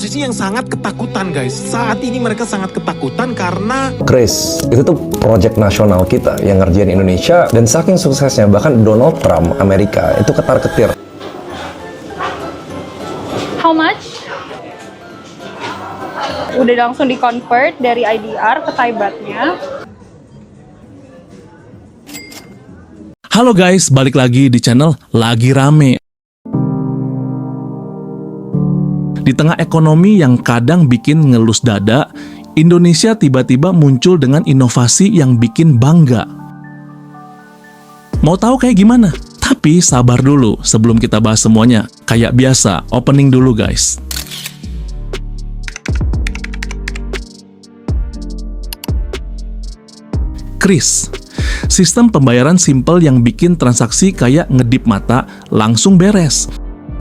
posisi yang sangat ketakutan guys. Saat ini mereka sangat ketakutan karena Kris, itu tuh proyek nasional kita yang ngerjain Indonesia, dan saking suksesnya bahkan Donald Trump Amerika itu ketar-ketir. How much? Udah langsung di-convert dari IDR ke Thai baht-nya. Halo guys, balik lagi di channel Lagi Rame. Di tengah ekonomi yang kadang bikin ngelus dada, Indonesia tiba-tiba muncul dengan inovasi yang bikin bangga. Mau tahu kayak gimana? Tapi sabar dulu sebelum kita bahas semuanya. Kayak biasa, opening dulu guys. Kris, sistem pembayaran simple yang bikin transaksi kayak ngedip mata langsung beres.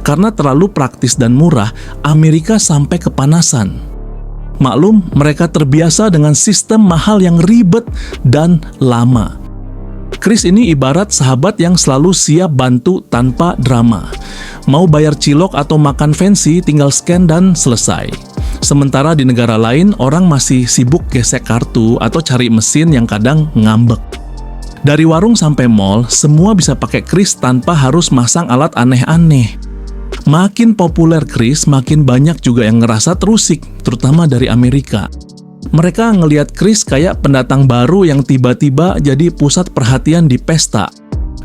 Karena terlalu praktis dan murah, Amerika sampai kepanasan. Maklum, mereka terbiasa dengan sistem mahal yang ribet dan lama. Kris ini ibarat sahabat yang selalu siap bantu tanpa drama. Mau bayar cilok atau makan fancy, tinggal scan dan selesai. Sementara di negara lain, orang masih sibuk gesek kartu atau cari mesin yang kadang ngambek. Dari warung sampai mall, semua bisa pakai Kris tanpa harus masang alat aneh-aneh. Makin populer Kris, makin banyak juga yang ngerasa terusik, terutama dari Amerika. Mereka ngelihat Kris kayak pendatang baru yang tiba-tiba jadi pusat perhatian di pesta.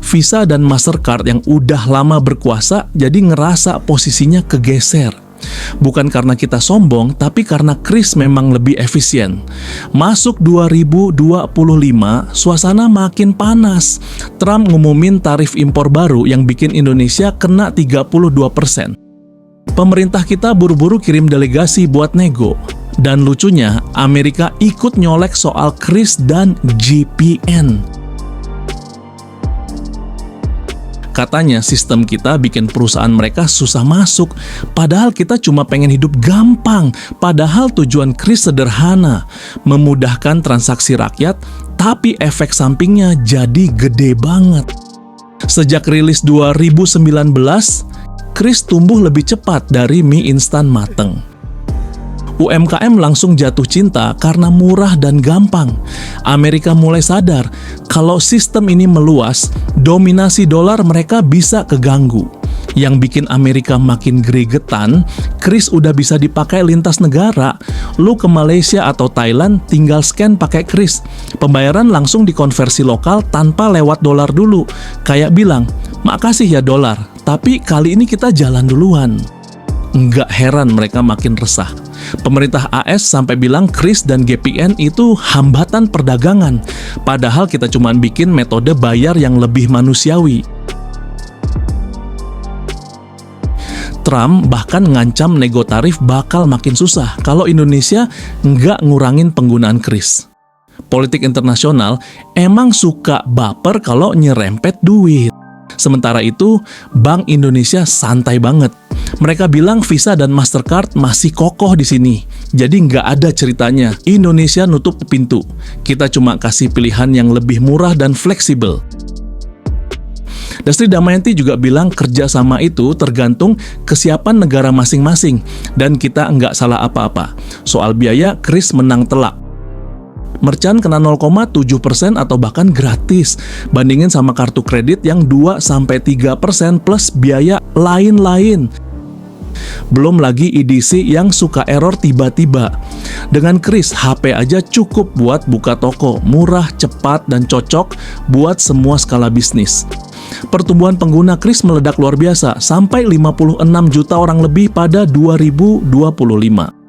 Visa dan Mastercard yang udah lama berkuasa jadi ngerasa posisinya kegeser. Bukan karena kita sombong, tapi karena Kris memang lebih efisien. Masuk 2025, suasana makin panas. Trump ngumumin tarif impor baru yang bikin Indonesia kena 32%. Pemerintah kita buru-buru kirim delegasi buat nego. Dan lucunya, Amerika ikut nyolek soal Kris dan GPN. Katanya sistem kita bikin perusahaan mereka susah masuk, padahal kita cuma pengen hidup gampang. Padahal tujuan Kris sederhana, memudahkan transaksi rakyat, tapi efek sampingnya jadi gede banget. Sejak rilis 2019, Kris tumbuh lebih cepat dari mie instan mateng. UMKM langsung jatuh cinta karena murah dan gampang. Amerika mulai sadar kalau sistem ini meluas, dominasi dolar mereka bisa keganggu. Yang bikin Amerika makin gregetan, Kris udah bisa dipakai lintas negara. Lu ke Malaysia atau Thailand tinggal scan pakai Kris. Pembayaran langsung dikonversi lokal tanpa lewat dolar dulu. Kayak bilang, makasih ya dolar, tapi kali ini kita jalan duluan. Nggak heran mereka makin resah. Pemerintah AS sampai bilang Kris dan GPN itu hambatan perdagangan, padahal kita cuma bikin metode bayar yang lebih manusiawi. Trump bahkan ngancam nego tarif bakal makin susah kalau Indonesia nggak ngurangin penggunaan Kris. Politik internasional emang suka baper kalau nyerempet duit. Sementara itu, Bank Indonesia santai banget. Mereka bilang Visa dan Mastercard masih kokoh di sini. Jadi nggak ada ceritanya Indonesia nutup pintu. Kita cuma kasih pilihan yang lebih murah dan fleksibel. Destri Damayanti juga bilang kerjasama itu tergantung kesiapan negara masing-masing. Dan kita nggak salah apa-apa. Soal biaya, Kris menang telak. Merchant kena 0,7% atau bahkan gratis, bandingin sama kartu kredit yang 2-3% plus biaya lain-lain. Belum lagi EDC yang suka error tiba-tiba. Dengan Kris, HP aja cukup buat buka toko, murah, cepat, dan cocok buat semua skala bisnis. Pertumbuhan pengguna Kris meledak luar biasa, sampai 56 juta orang lebih pada 2025.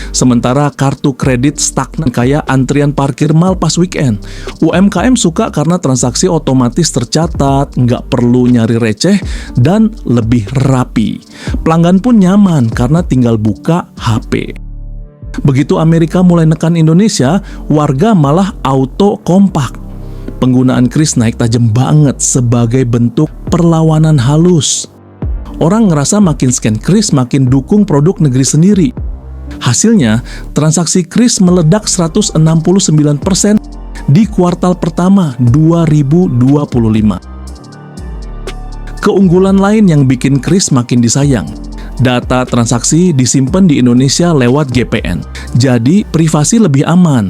Sementara kartu kredit stagnan kayak antrian parkir mal pas weekend. UMKM suka karena transaksi otomatis tercatat, nggak perlu nyari receh, dan lebih rapi. Pelanggan pun nyaman karena tinggal buka HP. Begitu Amerika mulai nekan Indonesia, warga malah auto kompak. Penggunaan Kris naik tajam banget sebagai bentuk perlawanan halus. Orang ngerasa makin scan Kris makin dukung produk negeri sendiri. Hasilnya, transaksi Kris meledak 169% di kuartal pertama 2025. Keunggulan lain yang bikin Kris makin disayang. Data transaksi disimpan di Indonesia lewat GPN, jadi privasi lebih aman.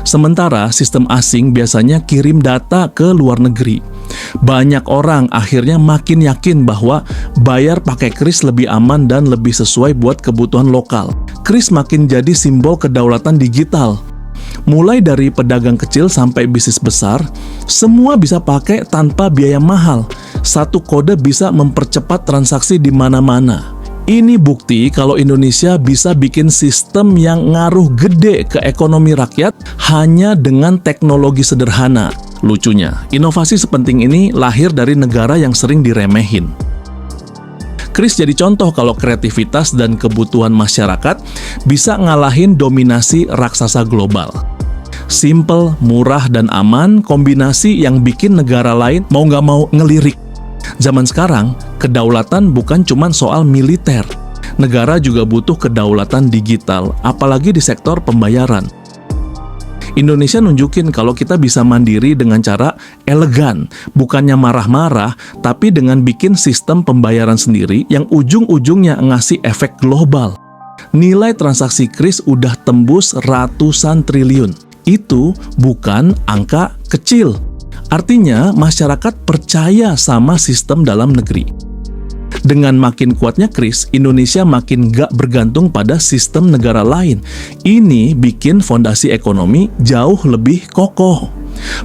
Sementara sistem asing biasanya kirim data ke luar negeri. Banyak orang akhirnya makin yakin bahwa bayar pakai kris lebih aman dan lebih sesuai buat kebutuhan lokal. Kris makin jadi simbol kedaulatan digital. Mulai dari pedagang kecil sampai bisnis besar, semua bisa pakai tanpa biaya mahal. Satu kode bisa mempercepat transaksi di mana-mana. Ini bukti kalau Indonesia bisa bikin sistem yang ngaruh gede ke ekonomi rakyat hanya dengan teknologi sederhana. Lucunya, inovasi sepenting ini lahir dari negara yang sering diremehin. Kris jadi contoh kalau kreativitas dan kebutuhan masyarakat bisa ngalahin dominasi raksasa global. Simple, murah, dan aman, kombinasi yang bikin negara lain mau nggak mau ngelirik. Zaman sekarang, kedaulatan bukan cuma soal militer. Negara juga butuh kedaulatan digital, apalagi di sektor pembayaran. Indonesia nunjukin kalau kita bisa mandiri dengan cara elegan, bukannya marah-marah, tapi dengan bikin sistem pembayaran sendiri yang ujung-ujungnya ngasih efek global. Nilai transaksi kris udah tembus ratusan triliun. Itu bukan angka kecil. Artinya, masyarakat percaya sama sistem dalam negeri. Dengan makin kuatnya kris, Indonesia makin gak bergantung pada sistem negara lain. Ini bikin fondasi ekonomi jauh lebih kokoh.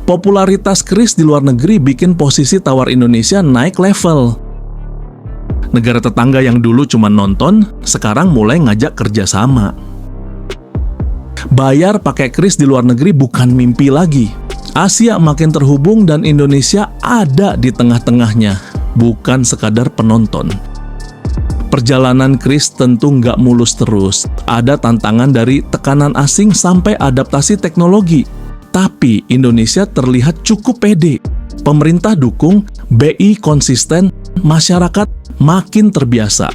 Popularitas kris di luar negeri bikin posisi tawar Indonesia naik level. Negara tetangga yang dulu cuma nonton, sekarang mulai ngajak kerjasama. Bayar pakai kris di luar negeri bukan mimpi lagi. Asia makin terhubung dan Indonesia ada di tengah-tengahnya, bukan sekadar penonton. Perjalanan kris tentu nggak mulus terus. Ada tantangan dari tekanan asing sampai adaptasi teknologi. Tapi Indonesia terlihat cukup pede. Pemerintah dukung, BI konsisten, masyarakat makin terbiasa.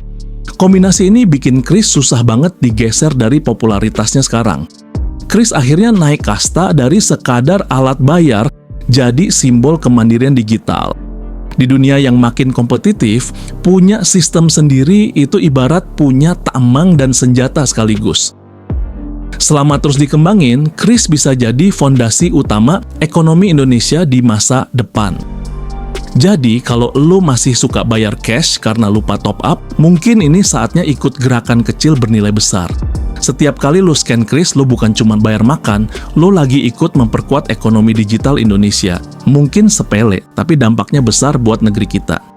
Kombinasi ini bikin kris susah banget digeser dari popularitasnya sekarang. Kris akhirnya naik kasta dari sekadar alat bayar jadi simbol kemandirian digital. Di dunia yang makin kompetitif, punya sistem sendiri itu ibarat punya tameng dan senjata sekaligus. Selama terus dikembangin, kris bisa jadi fondasi utama ekonomi Indonesia di masa depan. Jadi, kalau lo masih suka bayar cash karena lupa top up, mungkin ini saatnya ikut gerakan kecil bernilai besar. Setiap kali lo scan kris, lo bukan cuma bayar makan, lo lagi ikut memperkuat ekonomi digital Indonesia. Mungkin sepele, tapi dampaknya besar buat negeri kita.